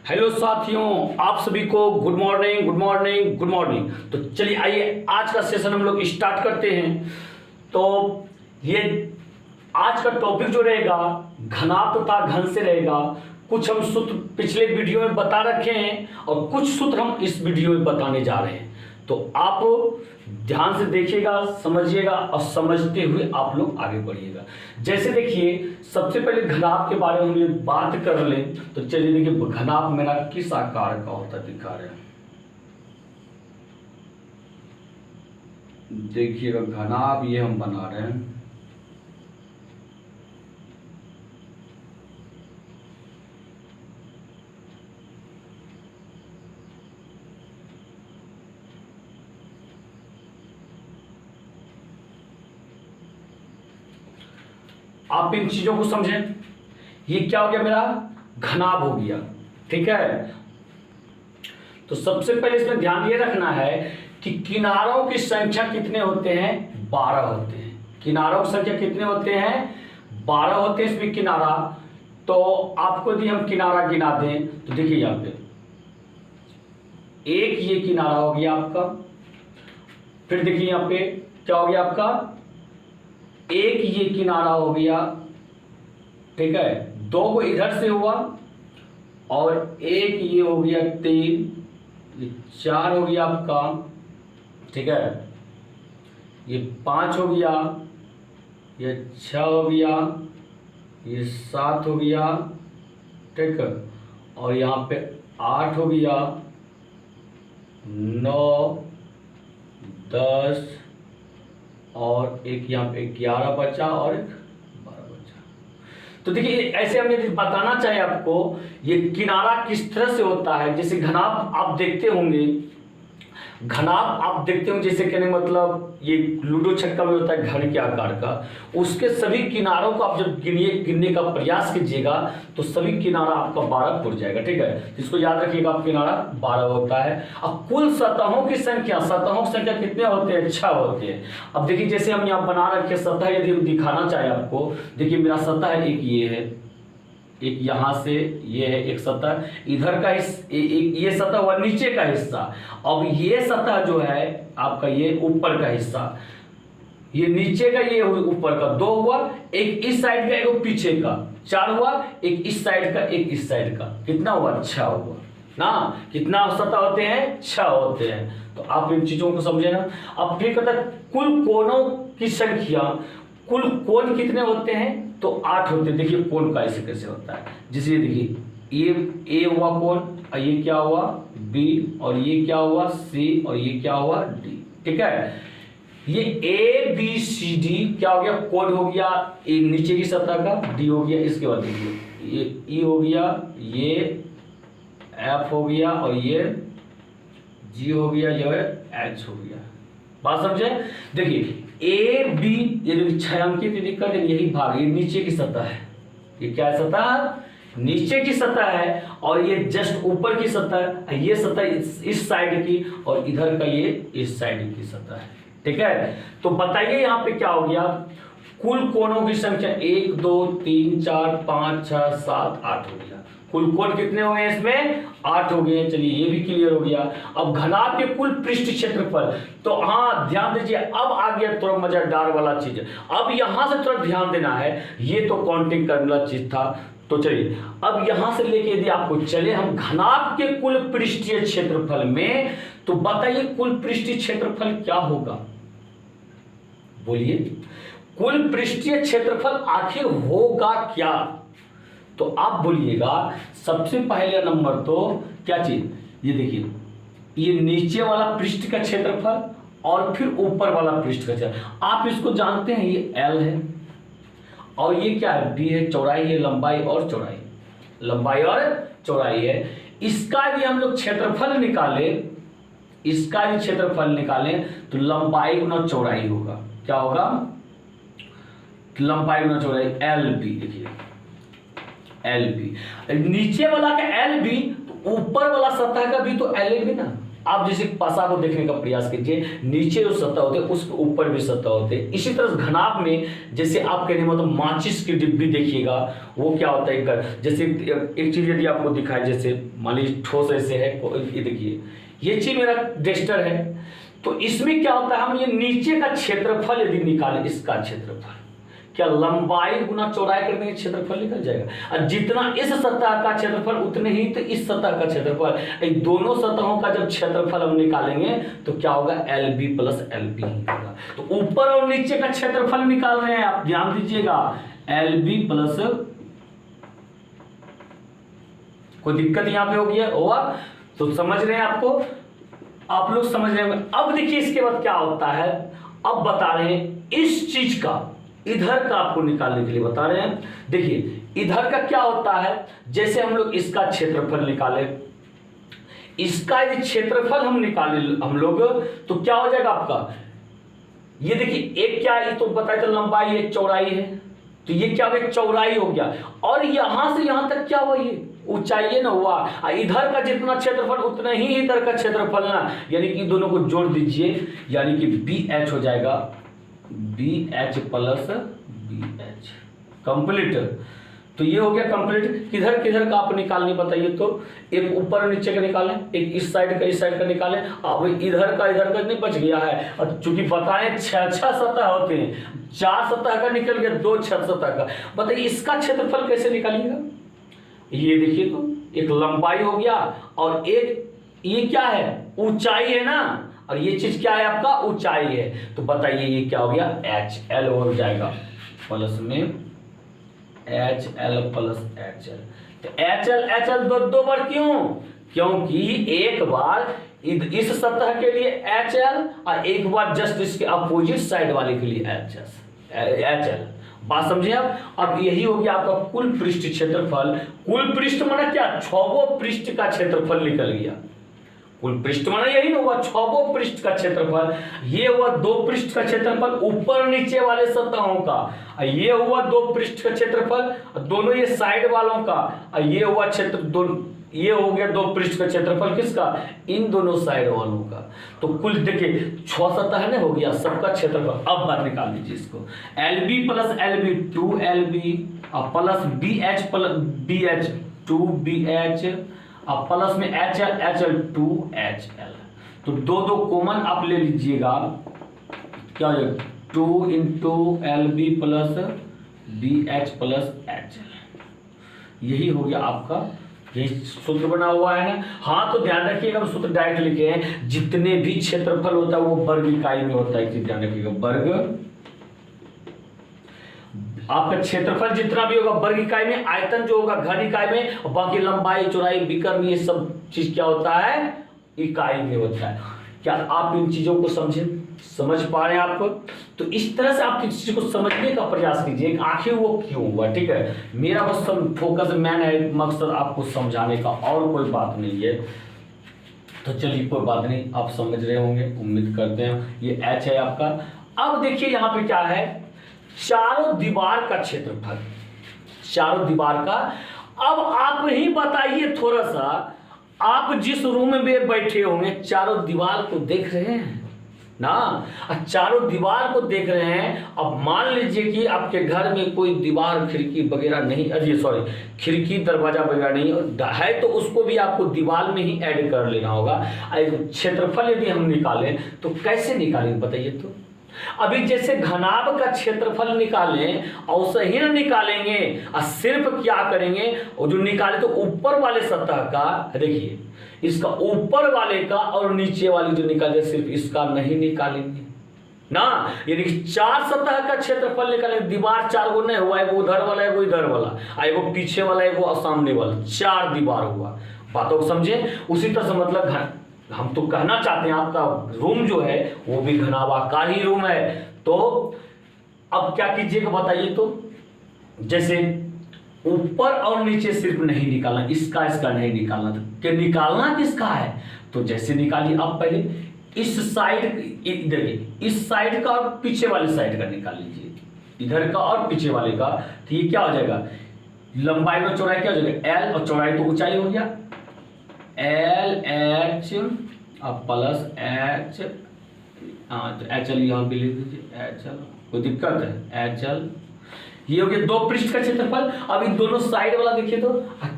Hello साथियों, आप सभी को good morning good morning good morning. तो चलिए आइए आज का सेशन हम लोग स्टार्ट करते हैं। तो ये आज का टॉपिक जो रहेगा घनात्व तथा घन से रहेगा। कुछ हम सूत्र पिछले वीडियो में बता रखे हैं और कुछ सूत्र हम इस वीडियो में बताने जा रहे हैं। तो आप ध्यान से देखिएगा, समझिएगा और समझते हुए आप लोग आगे बढ़िएगा। जैसे देखिए, सबसे पहले घनाभ के बारे में हम ये बात कर लें तो चलिए देखिए घनाभ मेरा किस आकार का होता दिखा रहे हैं। देखिएगा घनाभ ये हम बना रहे हैं। आप इन चीजों को समझें। ये क्या हो गया, मेरा घनाभ हो गया। ठीक है, तो सबसे पहले इसमें ध्यान ये रखना है कि किनारों की संख्या कितने होते हैं, 12 होते हैं। किनारों की संख्या कितने होते हैं, 12 होते हैं इसमें किनारा। तो आपको यदि हम किनारा गिना दें तो देखिए यहां पे एक ये किनारा हो गया आपका। फिर देखिए यहां पे क्या हो गया आपका, एक ये किनारा हो गया। ठीक है, दो को इधर से हुआ और एक ये हो गया 3, ये 4 हो गया आपका। ठीक है, ये 5 हो गया, ये 6 हो गया, ये 7 हो गया। ठीक है, और यहाँ पे 8 हो गया, 9, 10 और एक यहाँ पे 11 बचा और एक 12 बचा। तो देखिए ऐसे हम यदि बताना चाहे आपको ये किनारा किस तरह से होता है। जैसे घनाभ आप देखते होंगे, घनाभ आप देखते होंगे जैसे कहने मतलब ये लूडो छक्का में होता है घन के आकार का। उसके सभी किनारों को आप जब गिनने का प्रयास कीजिएगा तो सभी किनारा आपका 12 पुर जाएगा। ठीक है, इसको याद रखिएगा, आप किनारा 12 होता है। अब कुल सतहों की संख्या कितने होते हैं, 6 होते हैं। अब देखिए जैसे हम यहाँ बना रखे सतह, यदि हम दिखाना चाहे आपको, देखिए मेरा सतह एक ये है, एक यहाँ से ये है एक सतह, इधर का ये सतह हुआ नीचे का हिस्सा। अब ये सतह जो है आपका ये ऊपर का हिस्सा, ये नीचे का ये ऊपर का 2 हुआ, एक इस साइड का एक पीछे का 4 हुआ, एक इस साइड का एक इस साइड का, कितना हुआ 6 हुआ ना। कितना सतह होते हैं, 6 होते हैं। तो आप इन चीजों को समझे ना। अब फिर कहता है कुल कोणों की संख्या, कुल कोण कितने होते हैं, तो 8 होते हैं। देखिए कोण का ऐसे कैसे होता है, जैसे देखिए ये A हुआ कोण, और ये क्या हुआ B, और ये क्या हुआ C, और ये क्या हुआ D। ठीक है, ये ABCD क्या हो गया, कोण हो गया ए नीचे की सतह का, D हो गया। इसके बाद देखिए ये E हो गया, ये F हो गया, और ये G हो गया, जो है H हो गया। बात समझे। देखिए A B ये छायांकित दिक्कत है, यही भाग ये नीचे की सतह है। ये क्या है, सतह नीचे की सतह है, और ये जस्ट ऊपर की सतह, ये सतह इस साइड की, और इधर का ये इस साइड की सतह है। ठीक है, तो बताइए यहाँ पे क्या हो गया, कुल कोणों की संख्या 1 2 3 4 5 6 7 8 हो गया। कुल कोण कितने हो गए इसमें, 8 हो गए। चलिए ये भी क्लियर हो गया। अब घनाभ के कुल पृष्ठ क्षेत्रफल, तो हाँ ध्यान दीजिए, अब आ गया थोड़ा मजेदार वाला चीज। अब यहां से थोड़ा ध्यान देना है, ये तो काउंटिंग करने वाला चीज था। तो चलिए अब यहां से लेके यदि आपको चले हम घनाभ के कुल पृष्ठीय क्षेत्रफल में, तो बताइए कुल पृष्ठीय क्षेत्रफल क्या होगा, बोलिए कुल पृष्ठीय क्षेत्रफल आखिर होगा क्या। तो आप बोलिएगा सबसे पहले नंबर तो क्या चीज, ये देखिए ये नीचे वाला पृष्ठ का क्षेत्रफल और फिर ऊपर वाला पृष्ठ का क्षेत्रफल। आप इसको जानते हैं, ये L है और ये क्या है, B है, चौड़ाई है, लंबाई और चौड़ाई, लंबाई और चौड़ाई है। इसका भी हम लोग क्षेत्रफल निकाले, इसका भी क्षेत्रफल निकालें तो लंबाई गुना चौड़ाई होगा। क्या होगा, लंबाई गुना चौड़ाई LB। देखिए LB नीचे वाला का LB, तो ऊपर वाला सतह का भी तो एल ना। आप जैसे पासा को देखने का प्रयास कीजिए, नीचे जो सतह होते हैं उसके ऊपर भी सतह होते हैं। इसी तरह घनाभ में जैसे आप कहने मतलब माचिस की डिब्बी देखिएगा, वो क्या होता है, जैसे एक चीज यदि आपको दिखाए, जैसे मान लीजिए ठोस ऐसे है, ये देखिए ये चीज मेरा डेस्टर है, तो इसमें क्या होता है, हम ये नीचे का क्षेत्रफल यदि निकालें, इसका क्षेत्रफल क्या लंबाई गुना चौड़ाई कर देंगे, क्षेत्रफल निकल जाएगा। और जितना इस सतह का क्षेत्रफल उतने ही तो इस सतह का क्षेत्रफल, दोनों सतहों का जब क्षेत्रफल हम निकालेंगे तो क्या होगा, L B plus L B होगा। तो ऊपर और नीचे का क्षेत्रफल निकाल रहे हैं, आप ध्यान दीजिएगा, एल बी प्लस, कोई दिक्कत यहां पे होगी होगा तो समझ रहे हैं, आपको आप लोग समझ रहे हैं। अब देखिए इसके बाद क्या होता है, अब बता रहे हैं इस चीज का, इधर का आपको निकालने के लिए बता रहे हैं। देखिए इधर का क्या होता है, जैसे हम लोग इसका क्षेत्रफल निकाले, इसका यदि क्षेत्रफल हम निकाले हम लोग, तो क्या हो जाएगा आपका, ये देखिए एक क्या है, तो बताया था लंबाई है, चौड़ाई है, तो ये क्या हो, चौड़ाई हो गया, और यहां से यहां तक क्या हुआ, ये ऊंचाई ना हुआ। इधर का जितना क्षेत्रफल उतना ही इधर का क्षेत्रफल ना, यानी कि दोनों को जोड़ दीजिए, यानी कि बी एच हो जाएगा, B H plus B H complete. तो ये हो गया कंप्लीट। किधर किधर का आप निकालने बताइए, तो एक ऊपर और नीचे का निकालें, एक इस साइड का निकालें। अब इधर का नहीं बच गया है, और चूंकि बताएं 6 सतह होते हैं, 4 सतह का निकल गया, 2 6 सतह का। बताइए इसका क्षेत्रफल कैसे निकालिएगा, ये देखिए तो एक लंबाई हो गया, और एक ये क्या है, ऊंचाई है ना, और ये चीज क्या है आपका, ऊंचाई है। तो बताइए ये क्या हो गया, एच एल हो जाएगा, प्लस में H L plus H L. तो एच एल दो बार क्यों, क्योंकि एक बार इस सतह के लिए एच एल, और एक बार जस्ट इसके अपोजिट साइड वाले के लिए एच एल। बात समझे आप। अब यही हो गया आपका कुल पृष्ठ क्षेत्रफल। कुल पृष्ठ माना क्या, 6 पृष्ठ का क्षेत्रफल निकल गया। कुल पृष्ठ माना यही ना हुआ, 6 पृष्ठ का क्षेत्रफल। ये हुआ 2 पृष्ठ का क्षेत्रफल ऊपर नीचे वाले सतहों का, ये हुआ 2 पृष्ठ का क्षेत्रफल दोनों ये साइड वालों का, ये हुआ ये हो गया 2 पृष्ठ का क्षेत्रफल किसका, इन दोनों साइड वालों का। तो कुल देखिए 6 सतह है ना, हो गया सबका क्षेत्रफल। अब बात निकाल लीजिए इसको, L B plus L B 2 L B plus B H plus B H 2 B H, अब प्लस में एच एल 2 एच एल। तो दो कॉमन आप ले लीजिएगा, क्या हो जाएगा 2 into L B plus B H plus H L. यही हो गया आपका, यही सूत्र बना हुआ है ना। हाँ तो ध्यान रखिएगा, हम सूत्र डायरेक्ट लिखे हैं, जितने भी क्षेत्रफल होता है वो वर्ग इकाई में होता है, ध्यान रखिएगा, वर्ग आपका क्षेत्रफल जितना भी होगा वर्ग इकाई में, आयतन जो होगा घन इकाई में, और बाकी लंबाई चौड़ाई विकर्ण ये सब चीज क्या होता है, इकाई में होता है। क्या आप इन चीजों को समझ पा रहे हैं आप? तो इस तरह से आप इस चीज को समझने का प्रयास कीजिए, आखिर वो क्यों हुआ। ठीक है, मेरा बस फोकस मैन है, मकसद आपको समझाने का, और कोई बात नहीं है। तो चलिए कोई बात नहीं, आप समझ रहे होंगे, उम्मीद करते हैं। ये एच है आपका। अब देखिए यहाँ पे क्या है, चारों दीवार का क्षेत्रफल, चारों दीवार का। अब आप ही बताइए थोड़ा सा, आप जिस रूम में बैठे होंगे चारों दीवार को देख रहे हैं ना, चारों दीवार को देख रहे हैं। अब मान लीजिए कि आपके घर में कोई दीवार खिड़की वगैरह नहीं, अरे सॉरी खिड़की दरवाजा वगैरह नहीं है, तो उसको भी आपको दीवार में ही ऐड कर लेना होगा। क्षेत्रफल यदि हम निकालें तो कैसे निकालें बताइए तो। अभी जैसे घनाभ का क्षेत्रफल निकालें और सही ना निकालेंगे, और सिर्फ क्या करेंगे, और जो निकाले तो ऊपर वाले सतह का, देखिए इसका ऊपर वाले का और नीचे वाले जो निकाले सिर्फ इसका नहीं निकालेंगे ना। यानी 4 सतह का क्षेत्रफल निकालेंगे, दीवार 4 गो नहीं हुआ, एगो उधर वाला एगो इधर वाला, एगो पीछे वाला एगो सामने वाला, 4 दीवार हुआ। बातों को समझे। उसी तरह से मतलब हम तो कहना चाहते हैं आपका रूम जो है वो भी घनाभाकार ही रूम है। तो अब क्या कीजिएगा बताइए तो, जैसे ऊपर और नीचे सिर्फ नहीं निकालना, इसका नहीं निकालना, तो क्या निकालना किसका है, तो जैसे निकालिए आप पहले इस साइड, देखिए इस साइड का और पीछे वाले साइड का निकाल लीजिए, इधर का और पीछे वाले का। तो ये क्या हो जाएगा, लंबाई और चौड़ाई क्या हो जाएगा, एल, और चौड़ाई तो ऊंचाई हो गया, LH प्लस H, तो HL यहाँ भी लिख दीजिए HL, कोई दिक्कत है HL। ये हो गया 2 पृष्ठ का क्षेत्रफल। अब इन दोनों साइड वाला देखिए तो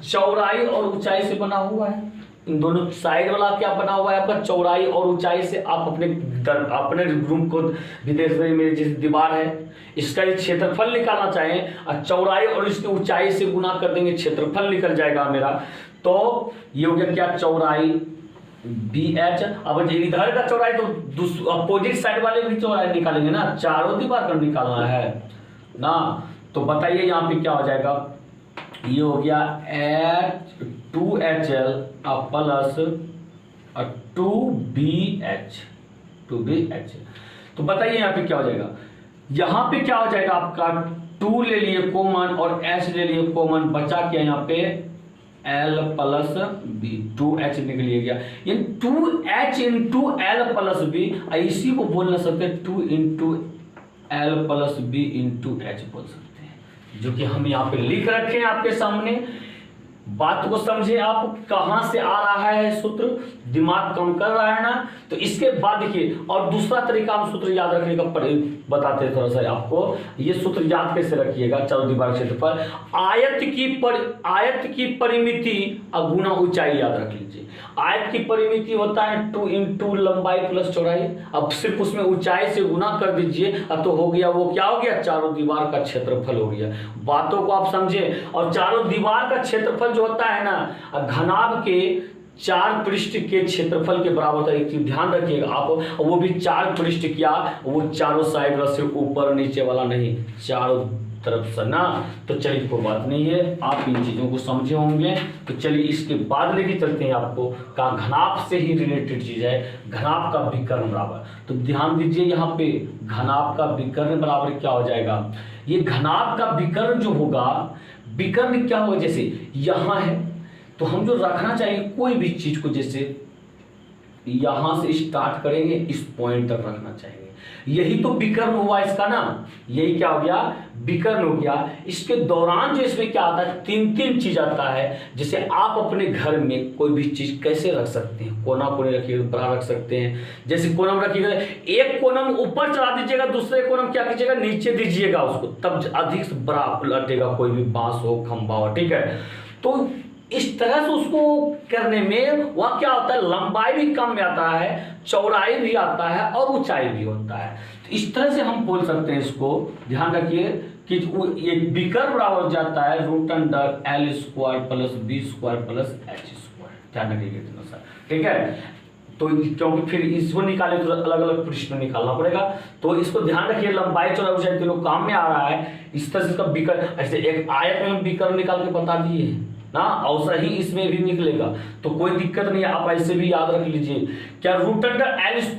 चौड़ाई और ऊंचाई से बना हुआ है। इन दोनों साइड वाला क्या बना हुआ है आपका, चौड़ाई और ऊंचाई से। आप अपने रूम को विदेश में मेरी जिस दीवार है इसका ये क्षेत्रफल निकालना चाहें और चौड़ाई और इसकी ऊंचाई से गुना कर देंगे, क्षेत्रफल निकल जाएगा मेरा। तो ये हो गया क्या, चौड़ाई BH। अब इधर का चौड़ाई तो अपोजिट साइड वाले भी चौड़ाई निकालेंगे ना, चारों दीवार का निकालना है ना। तो बताइए यहाँ पे क्या हो जाएगा, ये हो गया 2HL प्लस 2BH। तो बताइए यहाँ पे क्या हो जाएगा, यहाँ पे क्या हो जाएगा आपका 2 ले लिए कॉमन और H ले लिए कॉमन, बचा क्या यहाँ पे L प्लस B, 2H निकलिए गया। ये 2H into L plus B, इसी को बोल ना सकते 2 into L plus B into H बोल सकते हैं, जो कि हम यहाँ पे लिख रखे हैं आपके सामने। बात को समझे आप, कहां से आ रहा है सूत्र, दिमाग काम कर रहा है ना। तो इसके बाद देखिए, और दूसरा तरीका हम सूत्र याद रखने का बताते हैं थोड़ा सा आपको। ये सूत्र याद कैसे रखिएगा, चारों दीवार क्षेत्रफल, आयत की परिमिति गुना ऊंचाई याद रख लीजिए। आयत की परिमिति होता है 2 इंटू लंबाई प्लस चौड़ाई। अब सिर्फ उसमें ऊंचाई से गुना कर दीजिए, अब तो हो गया, वो क्या हो गया, चारों दीवार का क्षेत्रफल हो गया। बातों को आप समझे। और चारों दीवार का क्षेत्रफल जो होता है ना, घनाभ के 4 पृष्ठ के क्षेत्रफल के बराबर होता है। एक चीज ध्यान रखिएगा आप, वो भी 4 पृष्ठ क्या, वो चारों साइड से ऊपर नीचे वाला नहीं, चारों तरफ से ना। तो चलिए कोई बात नहीं है, आप इन चीजों को समझे होंगे। तो चलिए इसके बाद लेके चलते हैं आपको, का घनाभ से ही रिलेटेड चीज है, घनाभ का विकर्ण बराबर। तो ध्यान दीजिए यहाँ पे, घनाभ का विकर्ण बराबर क्या हो जाएगा, ये घनाभ का विकर्ण जो होगा, विकर्ण क्या होगा, जैसे यहां है तो हम जो रखना चाहिए कोई भी चीज को, जैसे यहां से स्टार्ट करेंगे इस पॉइंट तक रखना चाहिए, यही तो विकर्ण हुआ इसका ना। यही क्या हो गया, विकर्ण हो गया। इसके दौरान जो इसमें क्या आता है, 3 चीज आता है। जैसे आप अपने घर में कोई भी चीज कैसे रख सकते हैं, कोना कोने रखिएगा, बड़ा रख सकते हैं। जैसे कोनम रखिएगा, एक कोनम ऊपर चढ़ा दीजिएगा, दूसरे कोनम क्या कीजिएगा, नीचे दीजिएगा उसको, तब अधिक से बड़ा लटेगा, कोई भी बांस हो, खंभा हो, ठीक है। तो इस तरह से उसको करने में वह क्या होता है, लंबाई भी कम में आता है, चौड़ाई भी आता है और ऊंचाई भी होता है। तो इस तरह से हम बोल सकते हैं इसको। ध्यान रखिए कि ये विकर्ण बराबर हो जाता है √L² plus B² plus H²। ध्यान रखिए सर, ठीक है। तो क्योंकि फिर इसको निकाले तो अलग अलग पृष्ठ में निकालना पड़ेगा, तो इसको ध्यान रखिए, लंबाई चौड़ाई ऊंचाई तीनों काम में आ रहा है। इस तरह से इसका विकर्ण, ऐसे एक आयत में विकर्ण निकाल के बता दिए ना, और ही इसमें भी निकलेगा, तो कोई दिक्कत नहीं है, आप ऐसे भी याद रख लीजिए। क्या √L²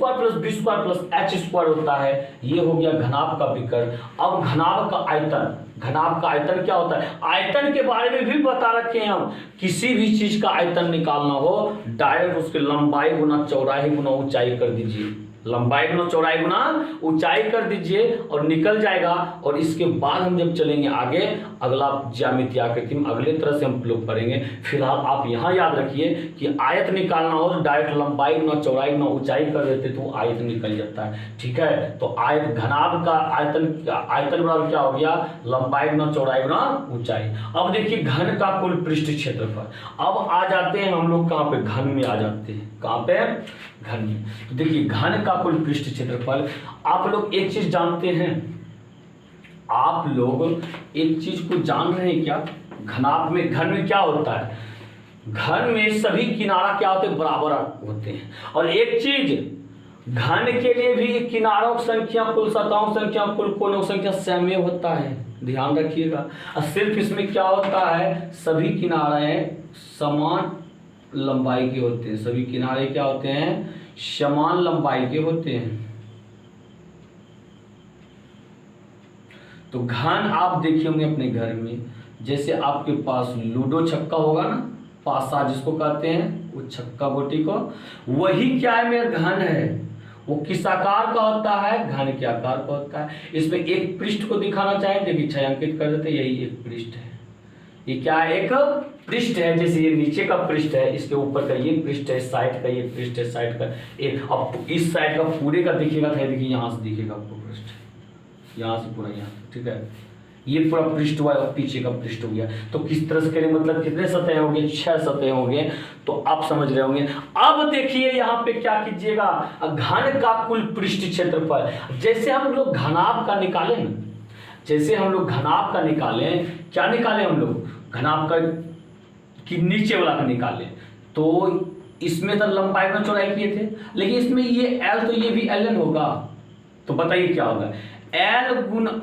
plus B² plus H² होता है, ये हो गया घनाभ का विकर्ण। अब घनाभ का आयतन, घनाभ का आयतन क्या होता है, आयतन के बारे में भी बता रखे हैं हम। किसी भी चीज का आयतन निकालना हो, डायरेक्ट उसकी लंबाई गुना चौड़ाई गुना ऊंचाई कर दीजिए, लंबाई गुना चौड़ाई गुना ऊंचाई कर दीजिए और निकल जाएगा। और इसके बाद हम जब चलेंगे आगे, अगला ज्यामितीय आकृति में अगले तरह से हम लोग करेंगे। फिलहाल आप यहाँ याद रखिए कि आयत निकालना हो तो डायरेक्ट लंबाई गुना चौड़ाई गुना ऊंचाई कर देते तो आयत निकल जाता है, ठीक है। तो आयत, घनाभ का आयतन बराबर क्या हो गया, लंबाई गुना चौड़ाई गुना ऊंचाई। अब देखिए घन का कुल पृष्ठ क्षेत्रफल। अब आ जाते हैं हम लोग कहाँ पे, घन में आ जाते हैं, कहाँ पे, घन में। तो देखिए घन का कुल पृष्ठ क्षेत्रफल, आप लोग एक चीज जानते हैं, आप लोग एक चीज को जान रहे हैं क्या, घनाभ में, घन में क्या होता है, घन में सभी किनारा क्या होते हैं, बराबर होते हैं। और एक चीज, घन के लिए भी किनारों की संख्या, कुल सतहों की संख्या, कुल कोनों की संख्या सेम होता है, ध्यान रखिएगा। और सिर्फ इसमें क्या होता है, सभी किनारे समान लंबाई के होते हैं, सभी किनारे क्या होते हैं, समान लंबाई के होते हैं। तो घन आप देखिए होंगे अपने घर में, जैसे आपके पास लूडो छक्का होगा ना, पासा जिसको कहते हैं, वो छक्का गोटी को, वही क्या है, मेरा घन है। वो किस आकार का होता है, घन के आकार का होता है। इसमें एक पृष्ठ को दिखाना चाहे, देखिए छायांकित कर देते, यही एक पृष्ठ है, ये क्या है, एक पृष्ठ है, जैसे ये नीचे का पृष्ठ है, इसके ऊपर का ये पृष्ठ है, साइड का ये पृष्ठ है, साइड का एक, अब इस साइड का पूरे का दिखेगा था, देखिए यहाँ से दिखेगा आपको पृष्ठ, यहाँ से पूरा यहाँ, ठीक है, ये पूरा पृष्ठ हुआ और पीछे का पृष्ठ हो गया। तो किस तरह से करें, मतलब कितने सतह हो गए, 6 सतह हो गए, तो आप समझ रहे होंगे। अब देखिए यहाँ पे क्या कीजिएगा, घन का कुल पृष्ठ क्षेत्रफल, जैसे हम लोग घनाभ का निकाले ना, जैसे हम लोग घनाभ का निकाले, क्या निकाले हम लोग, घनाभ का कि नीचे वाला का निकाले, तो इसमें तो लंबाई में चौड़ाई किए थे, लेकिन इसमें ये L तो ये भी Ln होगा, तो बताइए क्या होगा, L गुना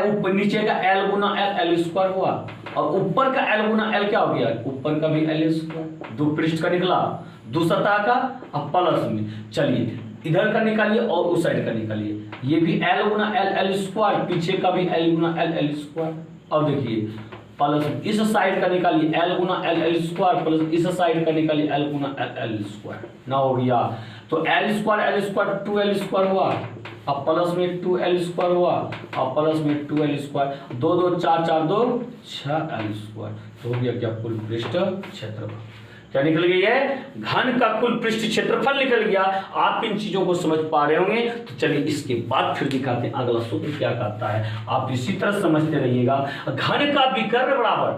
ऊपर, नीचे का L गुना L स्क्वायर हुआ, और ऊपर का L गुना L क्या हो गया, ऊपर का भी L स्क्वायर, दो पृष्ठ का निकला, दो सतह का, अब प्लस में, चलिए इधर का निकालिए और उस साइड का निकालिए, ये भी L गुना L स्क्वायर, पीछे का भी L गुना L स्क्वायर, और देखिए प्लस इस साइड का निकालिए L गुना L स्क्वायर, प्लस इस साइड का निकालिए L गुना L स्क्वायर, ना हो गया, तो L स्क्वायर 2L स्क्वायर हुआ, अब प्लस में 2L स्क्वायर हुआ, और प्लस में 2L स्क्वायर, 2 2 4 4 2 6L स्क्वायर, तो हो गया क्या, कुल पृष्ठ क्षेत्रफल। क्या निकल गया है, घन का कुल पृष्ठ क्षेत्रफल निकल गया। आप इन चीजों को समझ पा रहे होंगे, तो चलिए इसके बाद फिर दिखाते हैं अगला सूत्र क्या कहता है, आप इसी तरह समझते रहिएगा। घन का विकर्ण बराबर,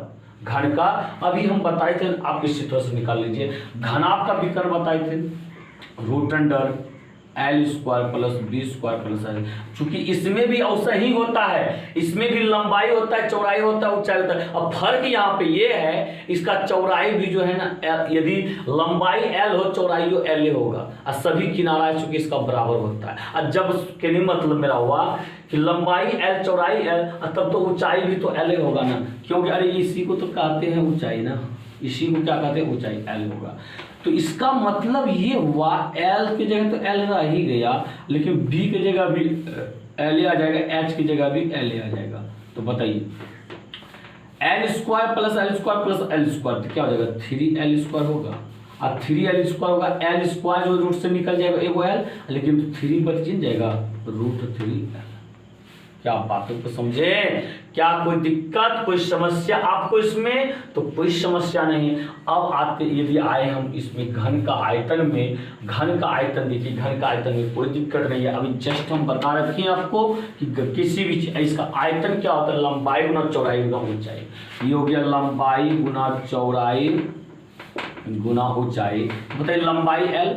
घन का अभी हम बताए थे, आप इसी तरह से निकाल लीजिए, घनाभ का विकर्ण बताए थे, root under L square plus B square plus L, चूंकि इसमें भी ऐसा ही होता है, इसमें भी लंबाई होता है, चौड़ाई होता है, ऊंचाई होता है। अब फर्क यहाँ पे ये है, इसका चौड़ाई भी जो है ना, यदि लंबाई L हो, चौड़ाई जो L होगा, और सभी किनारा चूंकि इसका बराबर होता है। और जब कहने मतलब मेरा हुआ कि लंबाई L चौड़ाई L, तब तो ऊंचाई भी तो L होगा ना, क्योंकि अरे इसी को तो कहते हैं ऊंचाई ना, इसी को क्या कहते हैं, ऊंचाई L होगा। तो इसका मतलब ये हुआ L की जगह तो L रह ही गया, लेकिन B की जगह भी L आ जाएगा, H की जगह भी L आ जाएगा। तो बताइए L square plus L square plus L square, तो क्या हो जाएगा, 3L स्क्वायर होगा, और 3L स्क्वायर होगा, L स्क्वायर जो रूट से निकल जाएगा एगो L, लेकिन 3 बच जाएगा, रूट 3L। क्या आप बातों को समझे, क्या कोई दिक्कत, कोई समस्या आपको इसमें, तो कोई समस्या नहीं। अब आते, यदि आए हम इसमें घन का आयतन में, घन का आयतन देखिए, घन का आयतन में कोई दिक्कत नहीं है, अभी जस्ट हम बता रखे हैं आपको कि किसी भी इसका आयतन क्या होता है, लंबाई गुना चौड़ाई गुना ऊंचाई, ये हो गया लंबाई गुना चौड़ाई गुना ऊंचाई। बताइए लंबाई L,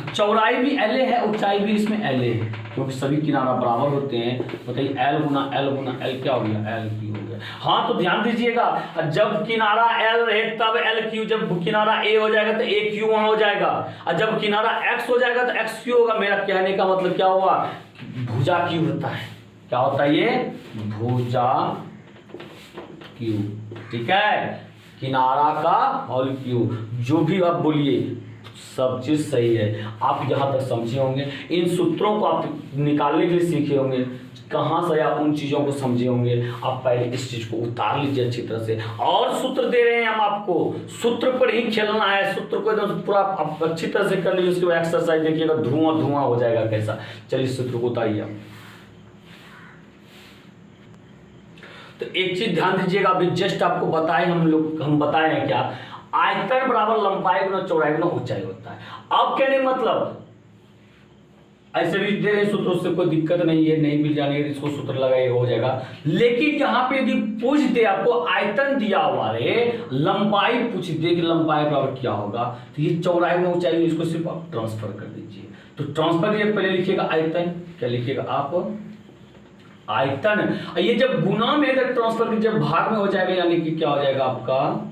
चौड़ाई भी L है, ऊंचाई भी इसमें L है, क्योंकि सभी किनारा बराबर होते हैं। बताइए L गुना L क्या हो गया, L क्यू हो गया। हाँ तो ध्यान दीजिएगा, जब किनारा L रहे तब L क्यू, जब किनारा A हो जाएगा तो A क्यू वहां हो जाएगा, और जब किनारा X हो जाएगा तो X क्यू होगा। मेरा कहने का मतलब क्या हुआ, भुजा क्यू होता है, क्या होता है ये, भुजा क्यू, ठीक है, किनारा का होल क्यूब, जो भी आप बोलिए सब चीज सही है। आप यहाँ तक समझे होंगे, इन सूत्रों को आप निकालने के लिए सीखे होंगे, कहाँ से आप उन चीजों को समझे होंगे। आप पहले इस चीज को उतार लीजिए अच्छी तरह से, और सूत्र दे रहे हैं हम आपको, सूत्र पर ही खेलना है, सूत्र को एकदम पूरा आप अच्छी तरह से कर लीजिए। उसके बाद एक्सरसाइज देखिएगा, धुआं धुआं हो जाएगा कैसा। चलिए सूत्र को उतारिए आप। तो एक चीज ध्यान दीजिएगा, अभी जस्ट आपको बताए हम बताए हैं क्या, आयतन बराबर लंबाई गुना चौड़ाई गुना ऊंचाई होता है। अब कहने मतलब ऐसे भी दे रहे सूत्रों से कोई दिक्कत नहीं है, नहीं मिल जाने इसको सूत्र लगाए हो जाएगा। लेकिन यहाँ पे यदि पूछ दे आपको आयतन दिया हुआ रे, लंबाई पूछ दे कि लंबाई बराबर क्या होगा, तो ये चौड़ाई गुना ऊंचाई, इसको सिर्फ आप ट्रांसफर कर दीजिए। तो ट्रांसफर के पहले लिखिएगा आयतन, क्या लिखिएगा आप, आयतन। ये जब गुना में अगर ट्रांसफर जब भाग में हो जाएगा, यानी कि क्या हो जाएगा आपका,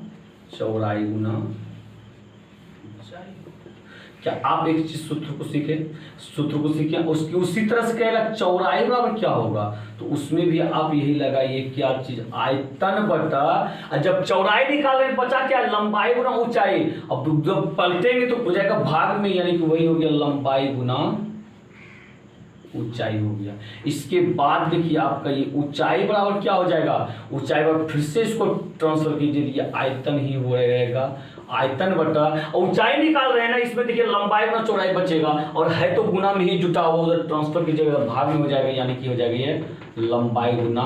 चौड़ाई गुना ऊंचाई। क्या आप एक चीज सूत्र को सीखे उसकी उसी तरह से कहेगा चौड़ाई बराबर क्या होगा, तो उसमें भी आप यही लगाइए क्या चीज, आयतन बटा, जब चौड़ाई निकाल रहे बचा क्या, लंबाई गुना ऊंचाई। अब जब पलटेंगे तो हो जाएगा भाग में, यानी कि वही हो गया लंबाई गुना ऊंचाई हो गया। इसके बाद देखिए आपका ये ऊंचाई बराबर क्या हो जाएगा, ऊंचाई बराबर फिर से इसको ट्रांसफर कीजिए, ये आयतन ही हो रहेगा, आयतन बटा ऊंचाई निकाल रहे हैं ना, इसमें देखिए लंबाई गुना चौड़ाई बचेगा, और है तो गुना में ही जुटा हुआ, उधर ट्रांसफर कीजिएगा भाग में हो जाएगा, यानी कि हो जाएगा ये लंबाई गुना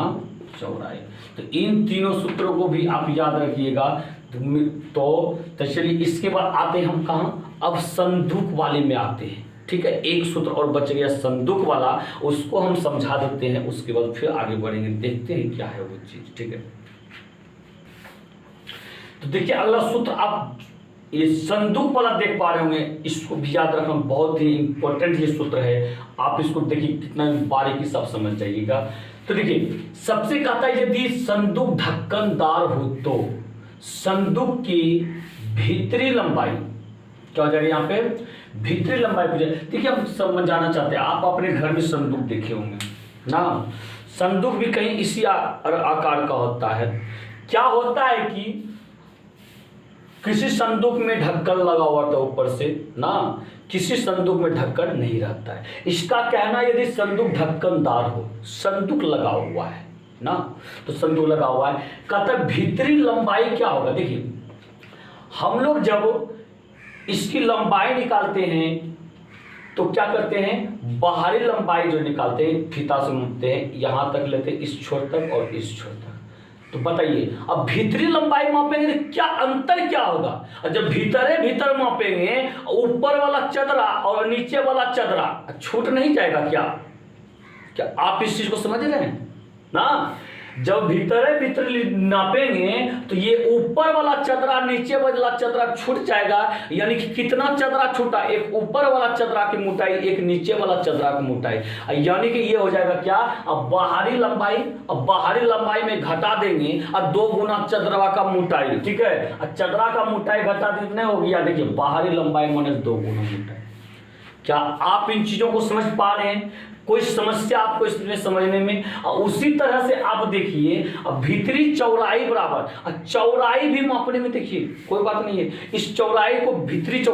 चौड़ाई। तो इन तीनों सूत्रों को भी आप याद रखिएगा। तो चलिए इसके बाद आते हैं हम कहाँ, अब संदूक वाले में आते हैं। ठीक है, एक सूत्र और बच गया संदूक वाला, उसको हम समझा देते हैं, उसके बाद फिर आगे बढ़ेंगे, देखते हैं क्या है वो चीज। ठीक है, तो देखिए अगला सूत्र आप ये संदूक वाला देख पा रहे होंगे, इसको भी याद रखना, बहुत ही इंपॉर्टेंट ये सूत्र है। आप इसको देखिए कितना बारीकी से आप समझ जाइएगा। तो देखिए सबसे कहता है यदि संदूक ढक्कनदार हो तो संदूक की भीतरी लंबाई क्या हो जाएगी, यहाँ पे भीतरी लंबाई हो जाएगी। देखिए हम समझाना चाहते हैं, आप अपने घर में संदूक देखे होंगे ना, संदूक भी कहीं इसी आकार का होता है। क्या होता है कि किसी संदूक में ढक्कन लगा हुआ था ऊपर से ना, किसी संदूक में ढक्कन नहीं रहता है। इसका कहना यदि संदूक ढक्कनदार हो, संदूक लगा हुआ है ना, तो संदूक लगा हुआ है, कहता है भीतरी लंबाई क्या होगा। देखिए हम लोग जब इसकी लंबाई निकालते हैं तो क्या करते हैं, बाहरी लंबाई जो निकालते हैं फीता से मापते हैं, यहां तक लेते हैं, इस छोर तक और इस छोर तक। तो बताइए अब भीतरी लंबाई मापेंगे तो क्या अंतर क्या होगा। और जब भीतर मापेंगे, ऊपर वाला चदरा और नीचे वाला चदरा छूट नहीं जाएगा क्या? क्या आप इस चीज को समझ रहे हैं ना? जब भीतर नापेंगे तो ये ऊपर वाला चदरा नीचे वाला चदरा छूट जाएगा। यानी कि कितना चदरा छूटा, एक ऊपर वाला चदरा की मोटाई, एक नीचे वाला चदरा की मोटाई। यानी कि ये हो जाएगा क्या, अब बाहरी लंबाई में घटा देंगे और 2 गुना चदरा का मोटाई। ठीक है, चदरा का मोटाई घटा कितने हो गया, देखिए बाहरी लंबाई माइनस 2 गुना मोटाई। क्या आप इन चीजों को समझ पा रहे हैं? कोई समस्या आपको इसमें समझने में? और उसी तरह से आप देखिए अब भीतरी चौड़ाई बराबर चौड़ाई भी मापने में, देखिए कोई बात नहीं है, इस चौड़ाई को भीतरी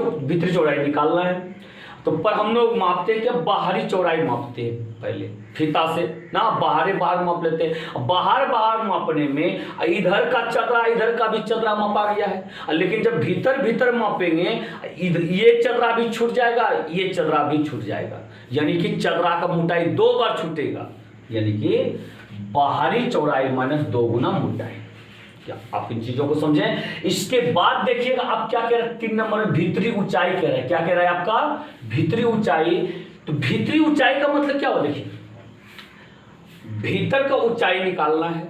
चौड़ाई निकालना है तो पर हम लोग मापते हैं क्या, बाहरी चौड़ाई मापते हैं पहले फीता से ना, बाहर माप लेते हैं। बाहर मापने में इधर का चदरा इधर का भी चदरा मापा गया है, लेकिन जब भीतर मापेंगे ये चदरा भी छूट जाएगा, ये चदरा भी छूट जाएगा। यानी कि चदरा का मोटाई 2 बार छूटेगा, यानी कि बाहरी चौड़ाई माइनस 2 गुना मोटाई। क्या आप इन चीजों को समझें? इसके बाद देखिएगा आप क्या कह रहे हैं, 3 नंबर में भीतरी ऊंचाई कह रहे हैं। क्या कह रहा है आपका, भीतरी ऊंचाई। तो भीतरी ऊंचाई का मतलब क्या हो, देखिए भीतर का ऊंचाई निकालना है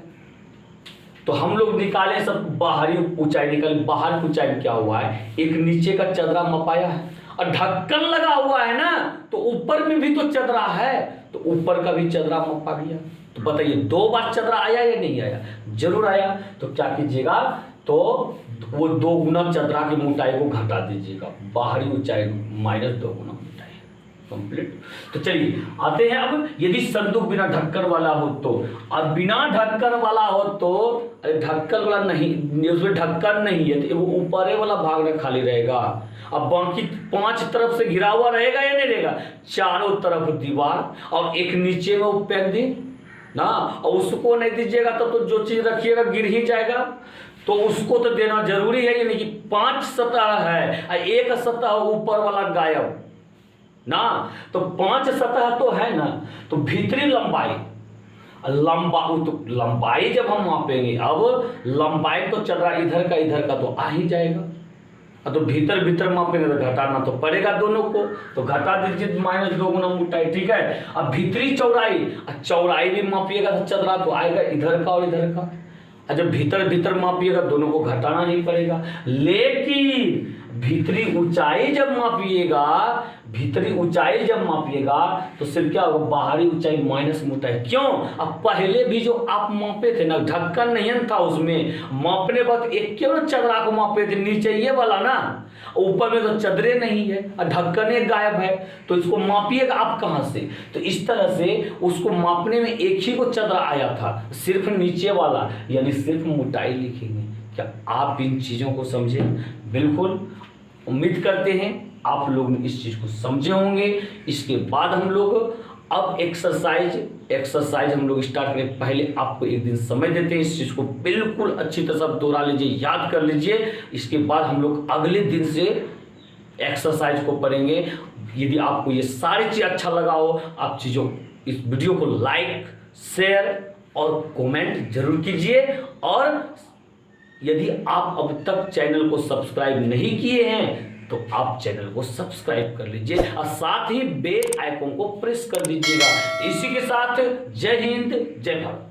तो हम लोग निकाले सब बाहरी ऊंचाई निकाले। बाहर की ऊंचाई क्या हुआ है, एक नीचे का चदरा मपाया है और ढक्कन लगा हुआ है ना, तो ऊपर में भी तो चदरा है, तो ऊपर का भी चदरा मपा गया। तो बताइए 2 बार चदरा आया या नहीं आया? जरूर आया। तो क्या कीजिएगा, तो वो 2 गुना चदरा की मोटाई को घटा दीजिएगा, बाहरी ऊंचाई माइनस 2 गुना मोटाई। कंप्लीट। तो चलिए आते हैं अब, यदि संदूक बिना ढक्कन वाला हो तो, और बिना ढक्कन वाला हो तो, अरे ढक्कन वाला नहीं, उसमें ढक्कन नहीं है तो वो ऊपर वाला भाग में खाली रहेगा। अब बाकी 5 तरफ से घिरा हुआ रहेगा या नहीं रहेगा, चारों तरफ दीवार और एक नीचे में वो फेंक दी ना, और उसको नहीं दीजिएगा तो जो चीज रखिएगा गिर ही जाएगा, तो उसको तो देना जरूरी है। यानी कि 5 सतह है, एक सतह ऊपर वाला गायब ना, तो 5 सतह तो है ना। तो भीतरी लंबाई जब हम मापेंगे, अब लंबाई तो चदरा इधर का तो आ ही जाएगा, तो भीतर मापेंगे तो घटाना तो पड़ेगा दोनों को, तो घटा दीजिए माइनस 2 गुना मोटाई। ठीक है, अब भीतरी चौड़ाई भी मापिएगा तो चदरा तो आएगा इधर का और इधर का, और जब भीतर मापिएगा दोनों को घटाना ही पड़ेगा। लेकिन भीतरी ऊंचाई जब मापिएगा तो सिर्फ क्या होगा, बाहरी ऊंचाई माइनस मोटाई। क्यों? अब पहले भी जो आप मापे थे ना, ढक्कन नहीं था उसमें, मापने बाद एक क्यों ना चदरा को मापे थे, नीचे ये वाला ना, ऊपर में तो चदरे नहीं है और ढक्कन गायब है, तो इसको मापिएगा आप कहां से। तो इस तरह से उसको मापने में एक ही को चदरा आया था, सिर्फ नीचे वाला, यानी सिर्फ मोटाई लिखेंगे। क्या आप इन चीजों को समझे? बिल्कुल, उम्मीद करते हैं आप लोग इस चीज को समझे होंगे। इसके बाद हम लोग अब एक्सरसाइज हम लोग स्टार्ट करें। पहले आपको एक दिन समय देते हैं, इस चीज को बिल्कुल अच्छी तरह से दोहरा लीजिए, याद कर लीजिए। इसके बाद हम लोग अगले दिन से एक्सरसाइज को पढ़ेंगे। यदि आपको ये सारी चीज अच्छा लगा हो, आप चीजों इस वीडियो को लाइक, शेयर और कमेंट जरूर कीजिए। और यदि आप अब तक चैनल को सब्सक्राइब नहीं किए हैं तो आप चैनल को सब्सक्राइब कर लीजिए और साथ ही बेल आइकन को प्रेस कर दीजिएगा। इसी के साथ जय हिंद, जय भारत।